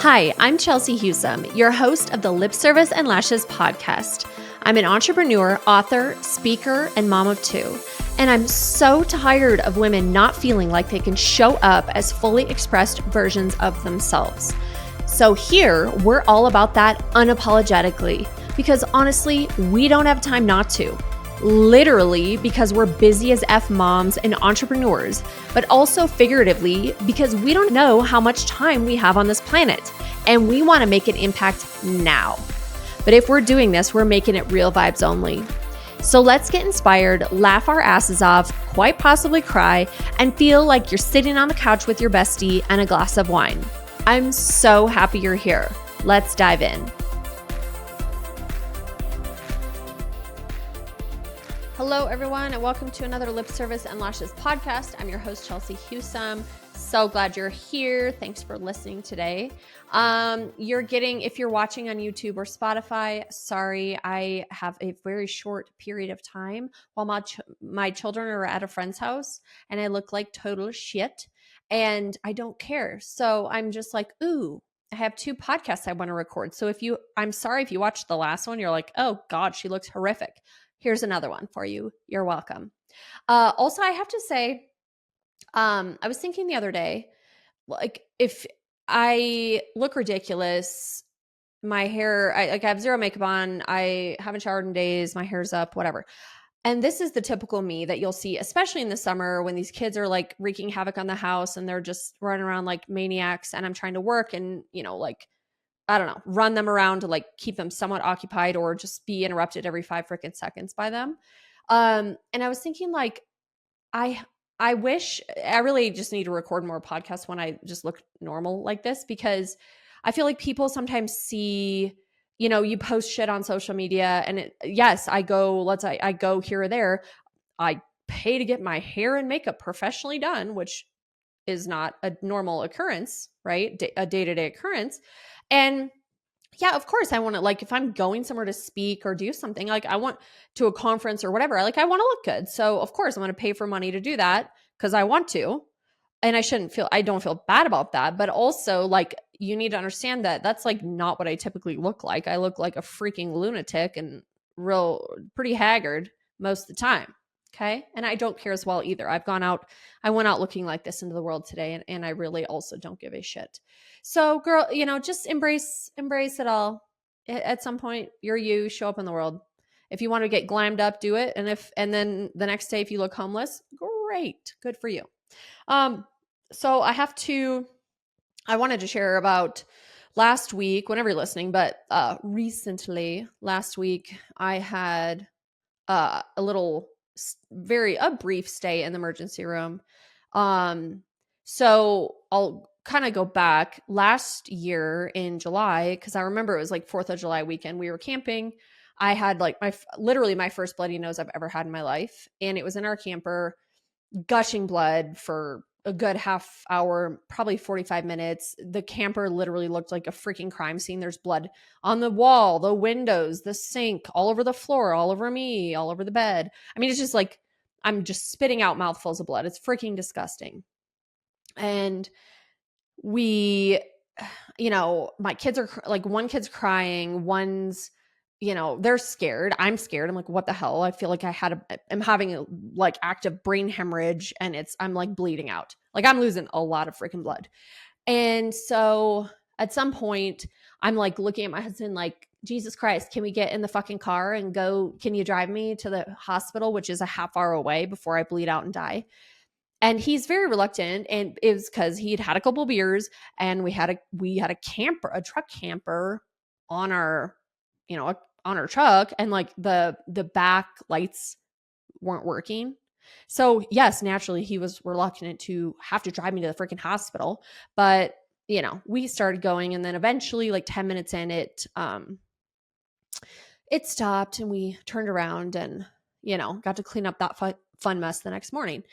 Hi, I'm Chelsea Husum, your host of the Lip Service and Lashes podcast. I'm an entrepreneur, author, speaker, and mom of two. And I'm so tired of women not feeling like they can show up as fully expressed versions of themselves. So here, we're all about that unapologetically, because honestly, we don't have time not to. Literally, because we're busy as F moms and entrepreneurs, but also figuratively, because we don't know how much time we have on this planet, and we want to make an impact now. But if we're doing this, we're making it real vibes only. So let's get inspired, laugh our asses off, quite possibly cry, and feel like you're sitting on the couch with your bestie and a glass of wine. I'm so happy you're here. Let's dive in. Hello, everyone, and welcome to another Lip Service and Lashes podcast. I'm your host, Chelsea Husum. So glad you're here. Thanks for listening today. If you're watching on YouTube or Spotify, sorry, I have a very short period of time while my children are at a friend's house and I look like total shit and I don't care. So I'm just like, ooh, I have two podcasts I want to record. So I'm sorry if you watched the last one, you're like, oh God, she looks horrific. Here's another one for you. You're welcome. Also, I have to say, I was thinking the other day, like if I look ridiculous, my hair, I have zero makeup on, I haven't showered in days, my hair's up, whatever. And this is the typical me that you'll see, especially in the summer when these kids are like wreaking havoc on the house and they're just running around like maniacs and I'm trying to work and, I don't know, run them around to like keep them somewhat occupied or just be interrupted every 5 freaking seconds by them. And I was thinking like, I wish I really just need to record more podcasts when I just look normal like this, because I feel like people sometimes see, you post shit on social media and I go here or there. I pay to get my hair and makeup professionally done, which is not a normal occurrence, right? A day-to-day occurrence. And yeah, of course I want to, like, if I'm going somewhere to speak or do something, like I want to a conference or whatever, like I want to look good. So of course I'm going to pay for money to do that because I want to. And I don't feel bad about that. But also like, you need to understand that that's like not what I typically look like. I look like a freaking lunatic and pretty haggard most of the time. Okay. And I don't care as well either. I went out looking like this into the world today and I really also don't give a shit. So girl, just embrace it all. At some point, you're you, show up in the world. If you want to get glammed up, do it. And then the next day, if you look homeless, great. Good for you. So I wanted to share about last week, whenever you're listening, but recently, last week, I had a brief stay in the emergency room. So I'll kind of go back last year in July, because I remember it was like 4th of July weekend. We were camping. I had like literally my first bloody nose I've ever had in my life. And it was in our camper, gushing blood for a good half hour, probably 45 minutes. The camper literally looked like a freaking crime scene. There's blood on the wall, the windows, the sink, all over the floor, all over me, all over the bed. I mean, it's just like, I'm just spitting out mouthfuls of blood. It's freaking disgusting. And my kids are like, one kid's crying, one's, they're scared. I'm scared. I'm like, what the hell? I feel like I'm having a like active brain hemorrhage and I'm like bleeding out. Like I'm losing a lot of freaking blood. And so at some point I'm like looking at my husband like, Jesus Christ, can we get in the fucking car and go? Can you drive me to the hospital, which is a half hour away, before I bleed out and die? And he's very reluctant, and it was because he'd had a couple beers and we had a truck camper on our, on our truck, and like the back lights weren't working. So yes, naturally he was reluctant to have to drive me to the freaking hospital. But we started going, and then eventually, like 10 minutes in, it stopped, and we turned around and got to clean up that fun mess the next morning.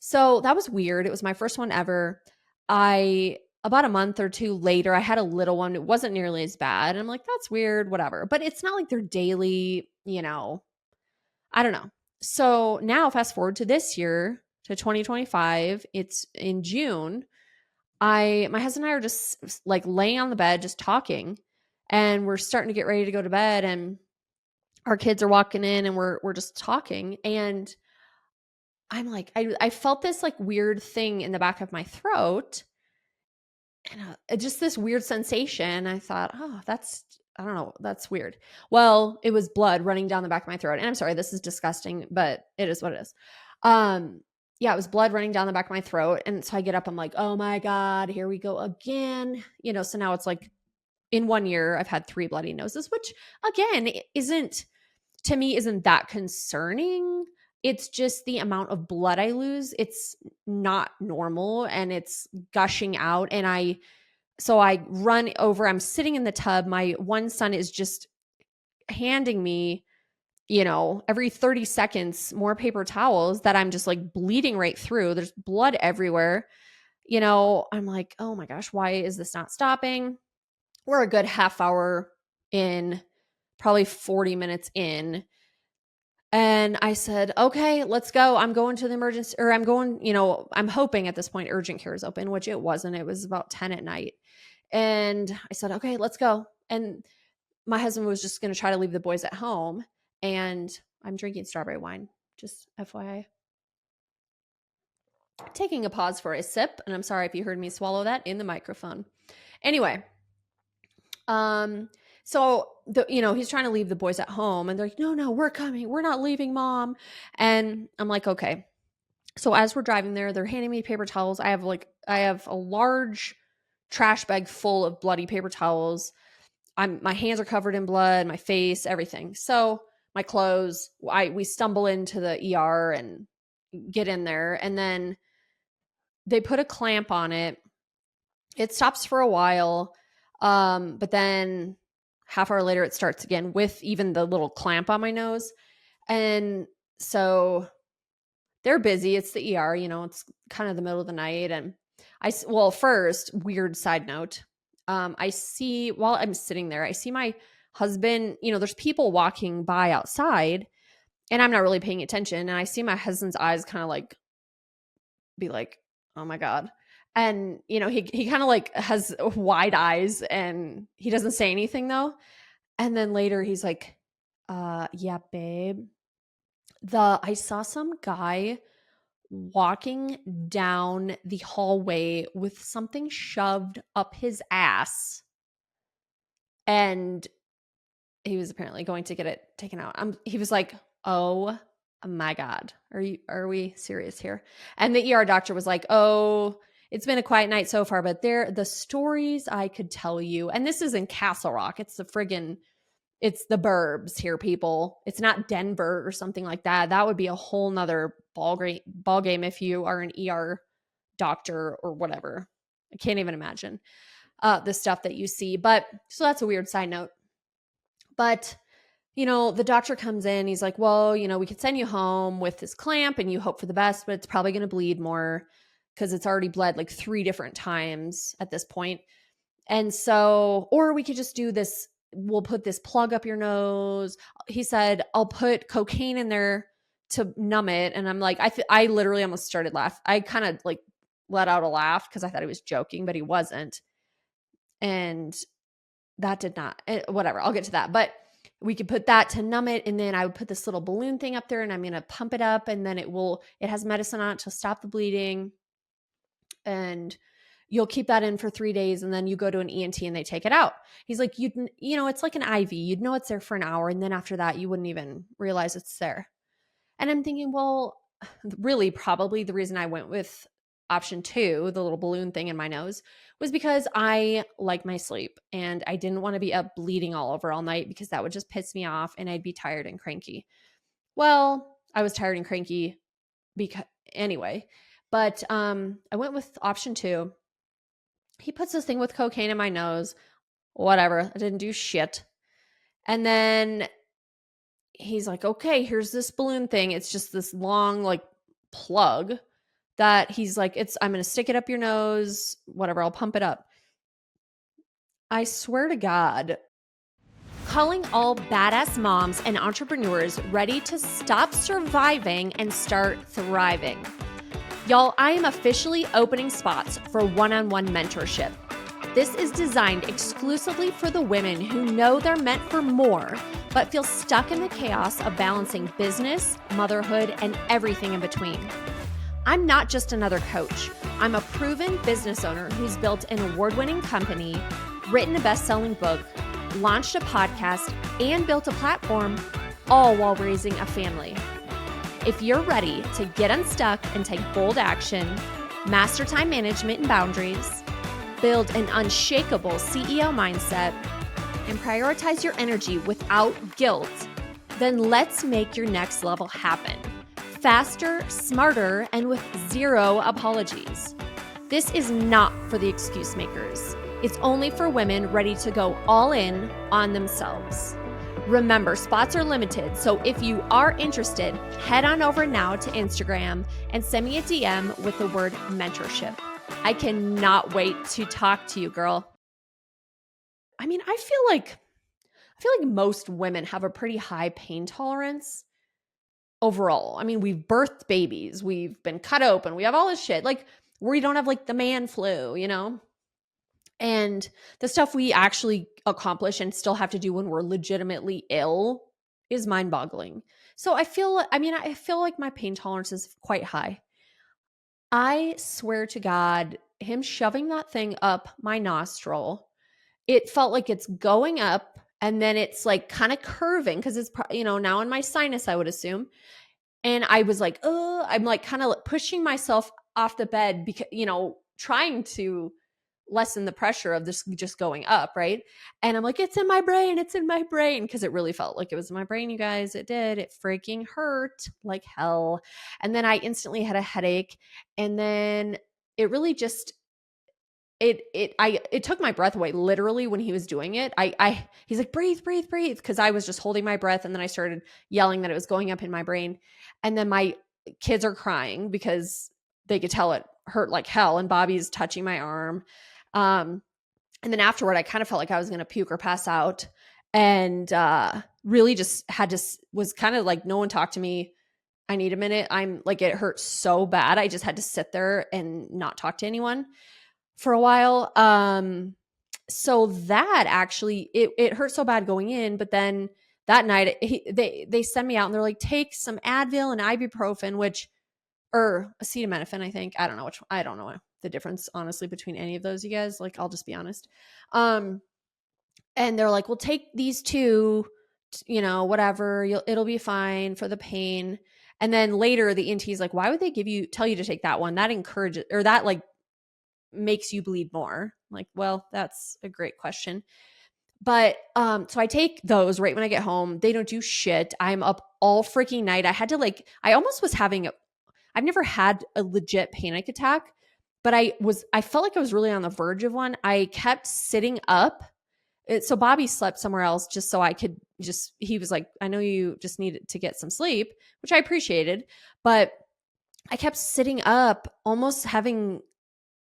So that was weird. It was my first one ever. About a month or two later, I had a little one. It wasn't nearly as bad. And I'm like, that's weird, whatever. But it's not like they're daily, I don't know. So now fast forward to this year, to 2025, it's in June. my husband and I are just like laying on the bed, just talking, and we're starting to get ready to go to bed, and our kids are walking in, and we're just talking, and I'm like, I felt this like weird thing in the back of my throat, and just this weird sensation. I thought, oh, I don't know, that's weird. Well, it was blood running down the back of my throat, and I'm sorry, this is disgusting, but it is what it is. Yeah, it was blood running down the back of my throat, and so I get up, I'm like, oh my god, here we go again. So now it's like in 1 year I've had 3 bloody noses, which again isn't, to me, isn't that concerning. It's just the amount of blood I lose. It's not normal, and it's gushing out. And so I run over, I'm sitting in the tub. My one son is just handing me, every 30 seconds, more paper towels that I'm just like bleeding right through. There's blood everywhere. I'm like, oh my gosh, why is this not stopping? We're a good half hour in, probably 40 minutes in. And I said, okay, let's go. I'm going to the emergency, or I'm going, I'm hoping at this point urgent care is open, which it wasn't. It was about 10 at night. And I said, okay, let's go. And my husband was just going to try to leave the boys at home. And I'm drinking strawberry wine, just FYI. Taking a pause for a sip. And I'm sorry if you heard me swallow that in the microphone. Anyway, so he's trying to leave the boys at home, and they're like, no, we're coming. We're not leaving, Mom. And I'm like, okay. So as we're driving there, they're handing me paper towels. I have a large trash bag full of bloody paper towels. My hands are covered in blood, my face, everything. So my clothes, we stumble into the ER and get in there, and then they put a clamp on it. It stops for a while. But then half hour later, it starts again with even the little clamp on my nose. And so they're busy. It's the ER, it's kind of the middle of the night. And first, weird side note. I see, while I'm sitting there, I see my husband, there's people walking by outside, and I'm not really paying attention. And I see my husband's eyes kind of like be like, oh my God. And, he kind of like has wide eyes, and he doesn't say anything though. And then later he's like, yeah, babe, I saw some guy walking down the hallway with something shoved up his ass. And he was apparently going to get it taken out. He was like, oh my God, are we serious here? And the ER doctor was like, oh, it's been a quiet night so far, but the stories I could tell you, and this is in Castle Rock. It's the burbs here, people. It's not Denver or something like that. That would be a whole nother ball game if you are an ER doctor or whatever. I can't even imagine the stuff that you see. But so that's a weird side note. But the doctor comes in, he's like, well, we could send you home with this clamp and you hope for the best, but it's probably going to bleed more because it's already bled like 3 different times at this point. And so, or we could just do this. We'll put this plug up your nose. He said, I'll put cocaine in there to numb it. And I'm like, I literally almost started laughing. I kind of like let out a laugh because I thought he was joking, but he wasn't. And that did not, whatever. I'll get to that. But we could put that to numb it. And then I would put this little balloon thing up there, and I'm going to pump it up, and then it has medicine on it to stop the bleeding. And you'll keep that in for 3 days, and then you go to an ENT and they take it out. He's like, it's like an IV. You'd know it's there for an hour. And then after that, you wouldn't even realize it's there. And I'm thinking, well, really probably the reason I went with option 2, the little balloon thing in my nose, was because I like my sleep, and I didn't want to be up bleeding all over all night because that would just piss me off and I'd be tired and cranky. Well, I was tired and cranky anyway, but I went with option 2. He puts this thing with cocaine in my nose, whatever. I didn't do shit. And then he's like, okay, here's this balloon thing. It's just this long like plug that he's like, I'm going to stick it up your nose, whatever, I'll pump it up. I swear to God. Calling all badass moms and entrepreneurs ready to stop surviving and start thriving. Y'all, I am officially opening spots for one-on-one mentorship. This is designed exclusively for the women who know they're meant for more, but feel stuck in the chaos of balancing business, motherhood, and everything in between. I'm not just another coach. I'm a proven business owner who's built an award-winning company, written a best-selling book, launched a podcast, and built a platform, all while raising a family. If you're ready to get unstuck and take bold action, master time management and boundaries, build an unshakable CEO mindset, and prioritize your energy without guilt, then let's make your next level happen. Faster, smarter, and with zero apologies. This is not for the excuse makers. It's only for women ready to go all in on themselves. Remember, spots are limited, so if you are interested, head on over now to Instagram and send me a DM with the word mentorship. I cannot wait to talk to you, girl. I mean, I feel like most women have a pretty high pain tolerance overall. I mean, we've birthed babies, we've been cut open, we have all this shit. Like, we don't have like the man flu, you know? And the stuff we actually accomplish and still have to do when we're legitimately ill is mind-boggling. So I feel like my pain tolerance is quite high. I swear to God, him shoving that thing up my nostril, it felt like it's going up and then it's like kind of curving because it's, now in my sinus, I would assume. And I was like, oh, I'm like kind of pushing myself off the bed because, trying to lessen the pressure of this just going up, right? And I'm like, it's in my brain, because it really felt like it was in my brain, you guys. It did. It freaking hurt like hell. And then I instantly had a headache. And then it really just it took my breath away literally when he was doing it. He's like, breathe, because I was just holding my breath, and then I started yelling that it was going up in my brain. And then my kids are crying because they could tell it hurt like hell, and Bobby's touching my arm. And then afterward, I kind of felt like I was going to puke or pass out, and really just was kind of like, no one talk to me. I need a minute. I'm like, it hurt so bad. I just had to sit there and not talk to anyone for a while. So that actually, it hurt so bad going in, but then that night they send me out and they're like, take some Advil and ibuprofen, or acetaminophen, I think. I don't know the difference, honestly, between any of those, you guys. Like, I'll just be honest. And they're like, well, take these two, whatever, it'll be fine for the pain. And then later the ENT is like, why would they tell you to take that one? That encourages, or that like makes you bleed more. Like, well, that's a great question. But so I take those right when I get home. They don't do shit. I'm up all freaking night. I almost was I've never had a legit panic attack, but I felt like I was really on the verge of one. I kept sitting up. So Bobby slept somewhere else just so I could he was like, I know you just needed to get some sleep, which I appreciated, but I kept sitting up, almost having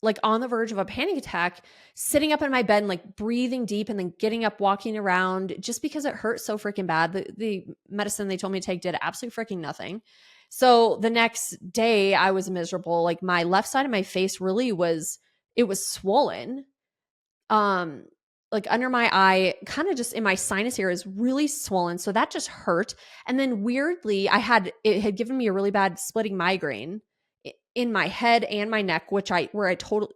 like on the verge of a panic attack, sitting up in my bed and like breathing deep and then getting up, walking around, just because it hurt so freaking bad. The medicine they told me to take did absolutely freaking nothing. So the next day I was miserable. Like, my left side of my face really was swollen. Like under my eye, kind of just in my sinus area is really swollen. So that just hurt. And then weirdly, it had given me a really bad splitting migraine in my head and my neck, where I totally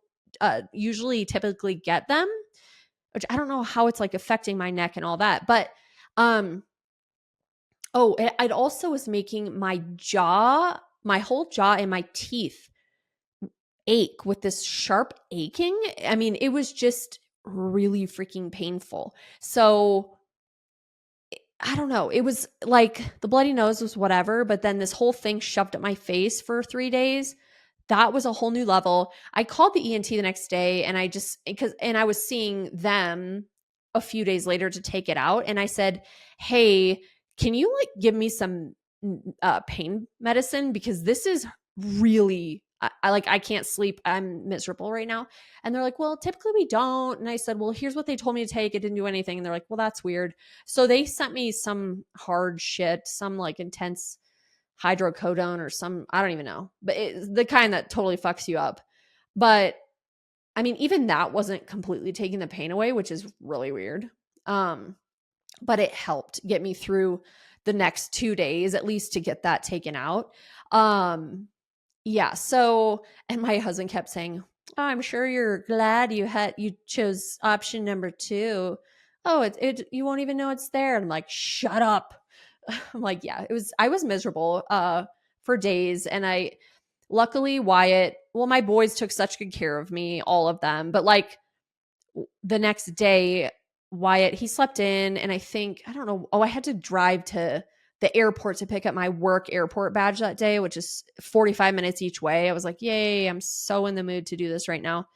usually typically get them, which I don't know how it's like affecting my neck and all that. But it also was making my whole jaw and my teeth ache with this sharp aching. I mean, it was just really freaking painful. So I don't know. It was like the bloody nose was whatever, but then this whole thing shoved up my face for 3 days. That was a whole new level. I called the ENT the next day, and I was seeing them a few days later to take it out. And I said, hey, can you like give me some pain medicine? Because this is really, I can't sleep. I'm miserable right now. And they're like, well, typically we don't. And I said, well, here's what they told me to take. It didn't do anything. And they're like, well, that's weird. So they sent me some hard shit, some like intense hydrocodone or I don't even know, but it's the kind that totally fucks you up. But I mean, even that wasn't completely taking the pain away, which is really weird. But it helped get me through the next 2 days, at least to get that taken out. Yeah. So, and my husband kept saying, "Oh, I'm sure you're glad you chose option number 2. Oh, you won't even know it's there." And I'm like, "Shut up." I'm like, yeah, I was miserable for days. And luckily Wyatt, well, my boys took such good care of me, all of them. But like the next day, Wyatt, he slept in, and I don't know, I had to drive to the airport to pick up my work airport badge that day, which is 45 minutes each way. I was like, yay, I'm so in the mood to do this right now.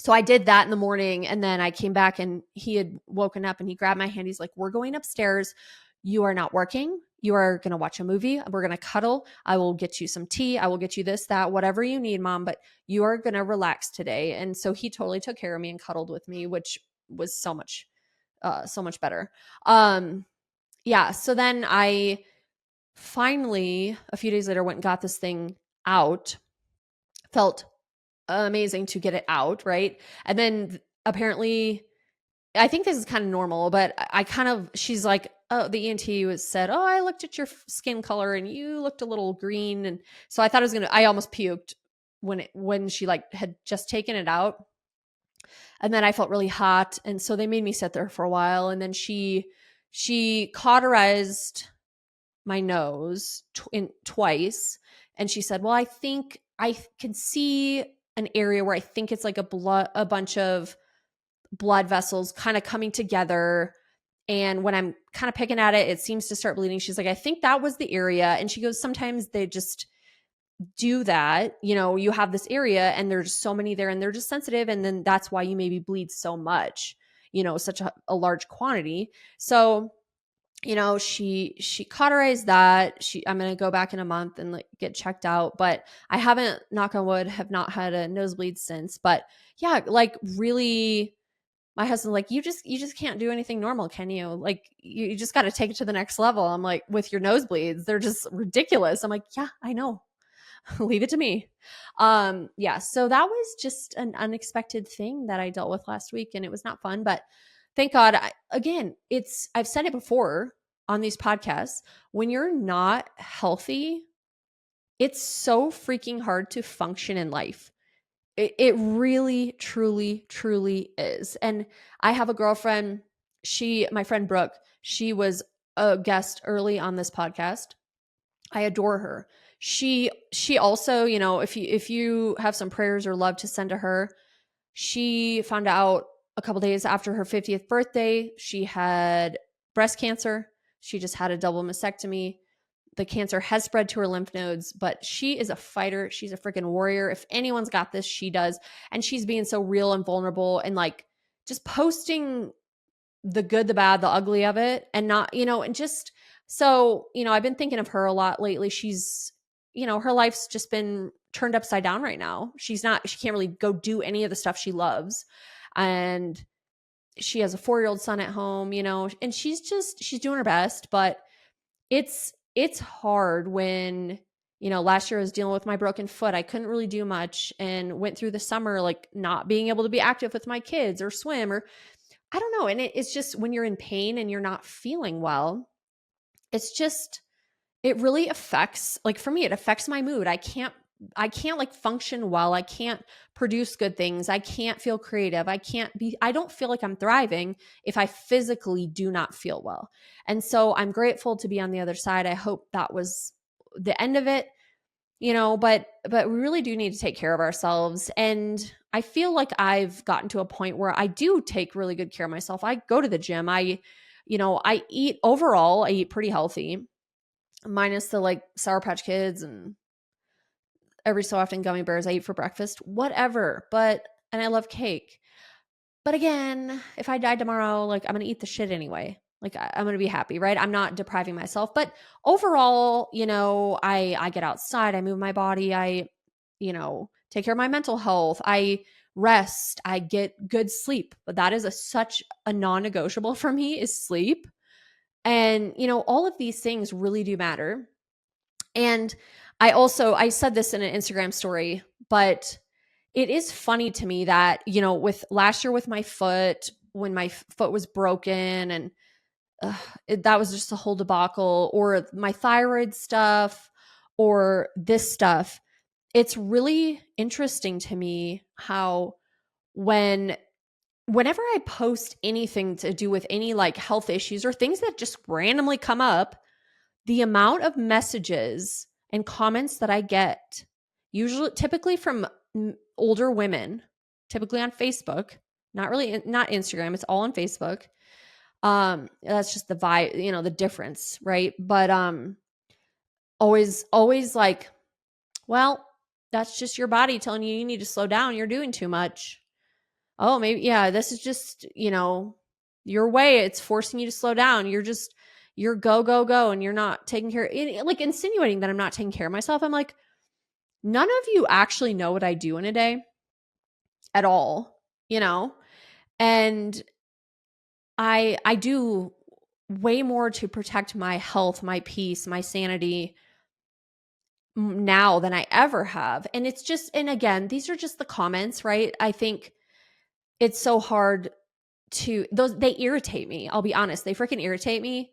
So I did that in the morning, and then I came back and he had woken up and he grabbed my hand. He's like, "We're going upstairs. You are not working. You are going to watch a movie. We're going to cuddle. I will get you some tea. I will get you this, that, whatever you need, Mom, but you are going to relax today." And so he totally took care of me and cuddled with me, which was so much better. Yeah. So then I finally, a few days later, went and got this thing out. Felt amazing to get it out, right? And then apparently, I think this is kind of normal, but she's like, "Oh, the ENT said, oh, I looked at your skin color and you looked a little green." And so I thought I almost puked when she like had just taken it out. And then I felt really hot. And so they made me sit there for a while. And then she cauterized my nose twice. And she said, "Well, I think I can see an area where I think it's like a bunch of blood vessels kind of coming together. And when I'm kind of picking at it, it seems to start bleeding." She's like, "I think that was the area." And she goes, "Sometimes they just do that. You have this area and there's so many there and they're just sensitive. And then that's why you maybe bleed so much, such a large quantity." So, she cauterized that. I'm going to go back in a month and like get checked out, but I haven't, knock on wood, have not had a nosebleed since. But yeah, like really, my husband's like, you just can't do anything normal, can you? Like, you just got to take it to the next level. I'm like, with your nosebleeds, they're just ridiculous. I'm like, yeah, I know. Leave it to me. Yeah. So that was just an unexpected thing that I dealt with last week, and it was not fun, but thank God. I've said it before on these podcasts, when you're not healthy, it's so freaking hard to function in life. It really, truly, truly is. And I have a girlfriend, my friend Brooke, she was a guest early on this podcast. I adore her. She also, if you have some prayers or love to send to her, she found out a couple days after her 50th birthday, she had breast cancer. She just had a double mastectomy. The cancer has spread to her lymph nodes, but she is a fighter. She's a freaking warrior. If anyone's got this, she does. And she's being so real and vulnerable and like just posting the good, the bad, the ugly of it. And not, and just so, I've been thinking of her a lot lately. She's, her life's just been turned upside down right now. She can't really go do any of the stuff she loves. And she has a 4-year-old son at home, and she's doing her best, but it's hard when, last year I was dealing with my broken foot. I couldn't really do much and went through the summer, like not being able to be active with my kids or swim or I don't know. And it's just when you're in pain and you're not feeling well, it really affects, like for me, it affects my mood. I can't like function well. I can't produce good things. I can't feel creative. I don't feel like I'm thriving if I physically do not feel well. And so I'm grateful to be on the other side. I hope that was the end of it, but we really do need to take care of ourselves. And I feel like I've gotten to a point where I do take really good care of myself. I go to the gym. I eat pretty healthy, minus the like Sour Patch Kids and every so often gummy bears I eat for breakfast, whatever. And I love cake. But again, if I died tomorrow, like I'm going to eat the shit anyway. Like I'm going to be happy, right? I'm not depriving myself. But overall, I get outside, I move my body, I, take care of my mental health. I rest, I get good sleep. But that is such a non-negotiable for me is sleep. And, all of these things really do matter. And I said this in an Instagram story, but it is funny to me that, with last year with my foot, when my foot was broken and that was just a whole debacle, or my thyroid stuff, or this stuff, it's really interesting to me how whenever I post anything to do with any like health issues or things that just randomly come up, the amount of messages and comments that I get, typically from older women, typically on Facebook, not Instagram, it's all on Facebook. That's just the vibe, the difference, right? But always like, well, that's just your body telling you need to slow down, you're doing too much. Oh, maybe, yeah, this is just, your way, it's forcing you to slow down. You're go, and you're not taking care, like insinuating that I'm not taking care of myself. I'm like, none of you actually know what I do in a day at all, and I do way more to protect my health, my peace, my sanity now than I ever have. And it's just, and again, these are just the comments, right? I think it's so hard they irritate me. I'll be honest. They freaking irritate me.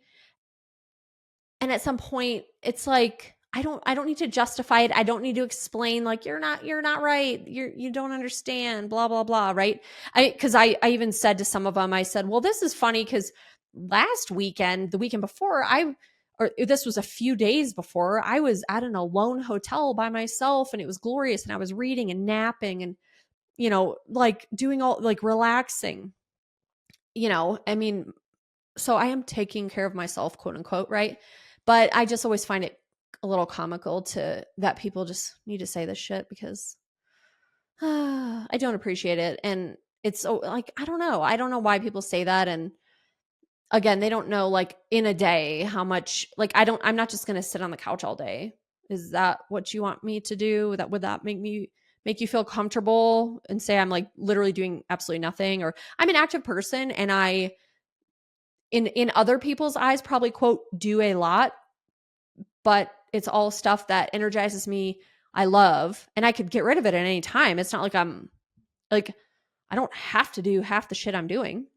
And at some point it's like, I don't need to justify it. I don't need to explain like, you're not right. You don't understand, blah, blah, blah. Right. Cause I even said to some of them, I said, well, this is funny. Cause the weekend before this was a few days before, I was at an alone hotel by myself and it was glorious. And I was reading and napping and, like doing all like relaxing, I mean, so I am taking care of myself, quote unquote. Right. But I just always find it a little comical that people just need to say this shit because I don't appreciate it. And it's so like, I don't know why people say that. And again, they don't know like in a day how much, like, I'm not just going to sit on the couch all day. Is that what you want me to do? Would that make you feel comfortable and say I'm like literally doing absolutely nothing? Or I'm an active person and I, in other people's eyes, probably quote, do a lot, but it's all stuff that energizes me. I love, and I could get rid of it at any time. It's not like I don't have to do half the shit I'm doing,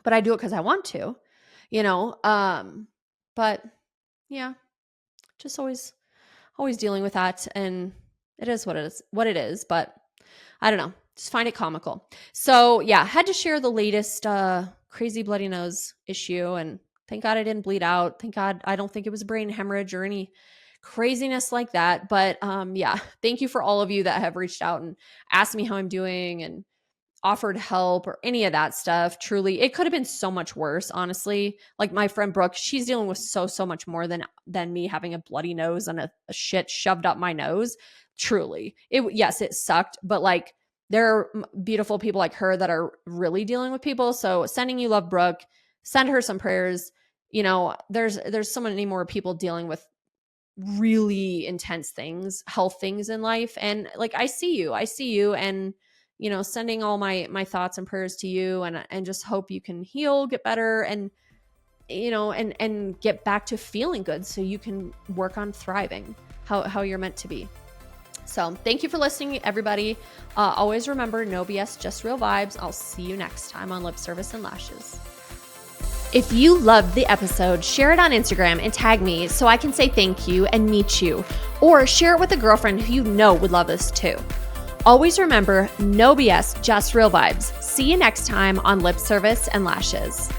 but I do it because I want to, but yeah, just always dealing with that. And it is what it is, but I don't know, just find it comical. So yeah, had to share the latest, crazy bloody nose issue. And thank God I didn't bleed out. Thank God I don't think it was a brain hemorrhage or any craziness like that. But yeah, thank you for all of you that have reached out and asked me how I'm doing and offered help or any of that stuff. Truly, it could have been so much worse, honestly. Like my friend Brooke, she's dealing with so much more than me having a bloody nose and a shit shoved up my nose. Truly, yes, it sucked, but like there are beautiful people like her that are really dealing with people. So sending you love, Brooke. Send her some prayers. There's so many more people dealing with really intense things, health things in life. And like, I see you and, sending all my thoughts and prayers to you and just hope you can heal, get better and, and get back to feeling good so you can work on thriving how you're meant to be. So thank you for listening, everybody. Always remember, no BS, just real vibes. I'll see you next time on Lip Service and Lashes. If you loved the episode, share it on Instagram and tag me so I can say thank you and meet you, or share it with a girlfriend who you know would love this too. Always remember, no BS, just real vibes. See you next time on Lip Service and Lashes.